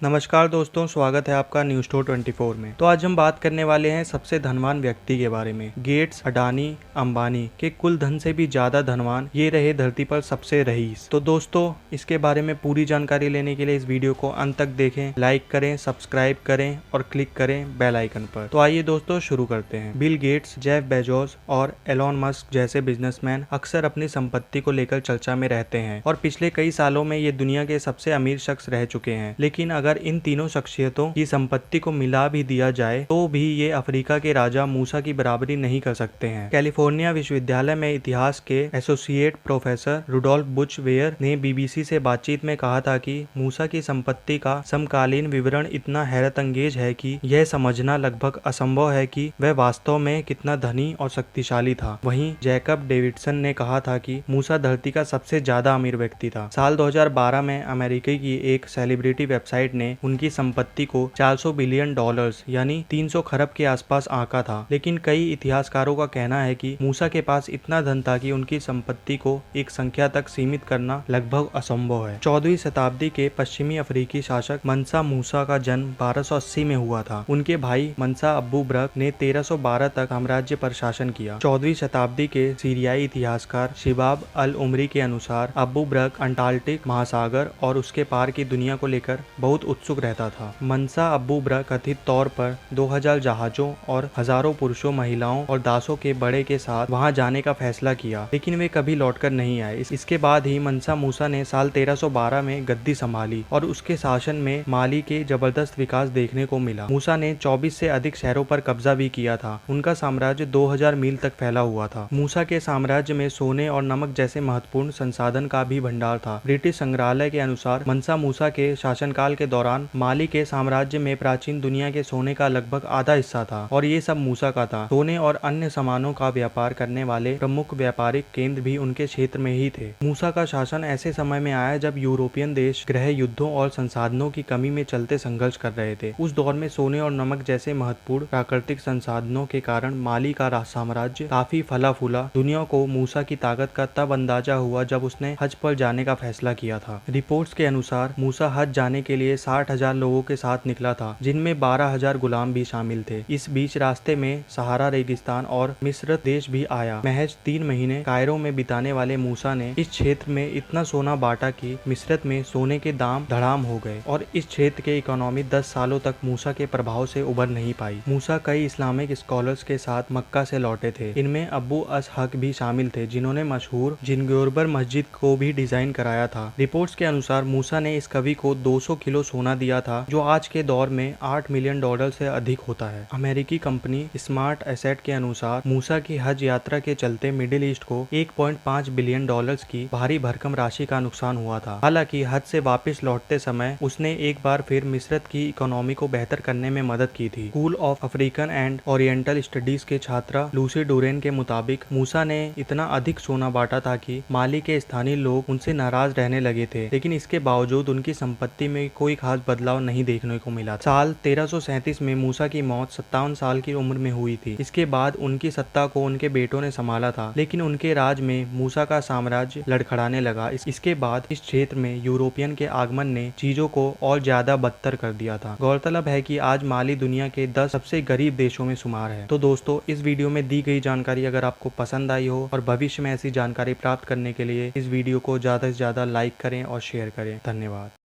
नमस्कार दोस्तों, स्वागत है आपका न्यूज स्टोर 24 में। तो आज हम बात करने वाले हैं सबसे धनवान व्यक्ति के बारे में। गेट्स, अडानी, अंबानी के कुल धन से भी ज्यादा धनवान ये रहे धरती पर सबसे रईस। तो दोस्तों, इसके बारे में पूरी जानकारी लेने के लिए इस वीडियो को अंत तक देखें, लाइक करें, सब्सक्राइब करें और क्लिक करें बेल आइकन पर। तो आइए दोस्तों शुरू करते हैं। बिल गेट्स, जेफ बेजोस और एलोन मस्क जैसे बिजनेसमैन अक्सर अपनी संपत्ति को लेकर चर्चा में रहते हैं और पिछले कई सालों में ये दुनिया के सबसे अमीर शख्स रह चुके हैं। लेकिन अगर इन तीनों शख्सियतों की संपत्ति को मिला भी दिया जाए तो भी ये अफ्रीका के राजा मूसा की बराबरी नहीं कर सकते हैं। कैलिफोर्निया विश्वविद्यालय में इतिहास के associate professor Rudolf Buch Weir ने बीबीसी से बातचीत में कहा था कि मूसा की संपत्ति का समकालीन विवरण इतना हैरतअंगेज है कि यह समझना लगभग असंभव है कि वह वास्तव में कितना धनी और शक्तिशाली था। वहीं जैकब डेविडसन ने कहा था कि मूसा धरती का सबसे ज्यादा अमीर व्यक्ति था। साल 2012 में अमेरिकी की एक सेलिब्रिटी वेबसाइट ने उनकी संपत्ति को 400 बिलियन डॉलर्स यानी 300 खरब के आसपास आंका था। लेकिन कई इतिहासकारों का कहना है कि मूसा के पास इतना धन था कि उनकी संपत्ति को एक संख्या तक सीमित करना लगभग असंभव है। 14वीं शताब्दी के पश्चिमी अफ्रीकी शासक मंसा मूसा का जन्म 1280 में हुआ था। उनके भाई मंसा अब्बू ब्रक ने 1312 तक साम्राज्य पर शासन किया। 14वीं शताब्दी के सीरियाई इतिहासकार शिबाब अल उमरी के अनुसार अब्बू ब्रक अंटार्कटिक महासागर और उसके पार की दुनिया को लेकर बहुत उत्सुक रहता था। मंसा अब्बू ब्रक कथित तौर पर 2000 जहाजों और हजारों पुरुषों, महिलाओं और दासों के बड़े के साथ वहां जाने का फैसला किया, लेकिन वे कभी लौटकर नहीं आए। इसके बाद ही मंसा मूसा ने साल 1312 में गद्दी संभाली और उसके शासन में माली के जबरदस्त विकास देखने को मिला। मूसा ने 24 से अधिक शहरों पर कब्जा भी किया था। उनका साम्राज्य 2000 मील तक फैला हुआ था। मूसा के साम्राज्य में सोने और नमक जैसे महत्वपूर्ण संसाधन का भी भंडार था। ब्रिटिश संग्रहालय के अनुसार मंसा मूसा के शासनकाल के दौरान माली के साम्राज्य में प्राचीन दुनिया के सोने का लगभग आधा हिस्सा था और ये सब मूसा का था। सोने और अन्य सामानों का व्यापार करने वाले प्रमुख व्यापारिक केंद्र भी उनके क्षेत्र में ही थे। मूसा का शासन ऐसे समय में आया जब यूरोपियन देश गृह युद्धों और संसाधनों की कमी में चलते संघर्ष कर रहे थे। उस दौर में सोने और नमक जैसे महत्वपूर्ण प्राकृतिक संसाधनों के कारण माली का साम्राज्य काफी फला फूला। दुनिया को मूसा की ताकत का तब अंदाजा हुआ जब उसने हज पर जाने का फैसला किया था। रिपोर्ट्स के अनुसार मूसा हज जाने के लिए 60,000 लोगों के साथ निकला था, जिनमें 12,000 गुलाम भी शामिल थे। इस बीच रास्ते में सहारा रेगिस्तान और मिस्र देश भी आया। महज 3 महीने कायरो में बिताने वाले मूसा ने इस क्षेत्र में इतना सोना बांटा कि मिस्र में सोने के दाम धड़ाम हो गए और इस क्षेत्र की इकोनॉमी 10 सालों तक मूसा के प्रभाव से उबर नहीं पाई। मूसा कई इस्लामिक स्कॉलर्स के साथ मक्का से लौटे थे। इनमें अबू अस हक भी शामिल थे, जिन्होंने मशहूर जिनगोरबर मस्जिद को भी डिजाइन कराया था। रिपोर्ट्स के अनुसार मूसा ने इस कवि को 200 किलो सोना दिया था, जो आज के दौर में 8 मिलियन डॉलर से अधिक होता है। अमेरिकी कंपनी स्मार्ट एसेट के अनुसार मूसा की हज यात्रा के चलते मिडिल ईस्ट को 1.5 बिलियन डॉलर्स की भारी भरकम राशि का नुकसान हुआ था। हालांकि हज से वापस लौटते समय उसने एक बार फिर मिस्र की इकोनॉमी को बेहतर करने में मदद की थी। School of African and oriental studies के छात्रा लूसी डोरेन के मुताबिक मूसा ने इतना अधिक सोना बांटा था कि माली के स्थानीय लोग उनसे नाराज रहने लगे थे, लेकिन इसके बावजूद उनकी संपत्ति में कोई खास बदलाव नहीं देखने को मिला। साल 1337 में मूसा की मौत 57 साल की उम्र में हुई थी। इसके बाद उनकी सत्ता को उनके बेटों ने संभाला था, लेकिन उनके राज में मूसा का साम्राज्य लड़खड़ाने लगा। इसके बाद इस क्षेत्र में यूरोपियन के आगमन ने चीजों को और ज्यादा बदतर कर दिया था। गौरतलब है कि आज माली दुनिया के 10 सबसे गरीब देशों में शुमार है। तो दोस्तों, इस वीडियो में दी गई जानकारी अगर आपको पसंद आई हो और भविष्य में ऐसी जानकारी प्राप्त करने के लिए इस वीडियो को ज्यादा से ज्यादा लाइक करें और शेयर करें। धन्यवाद।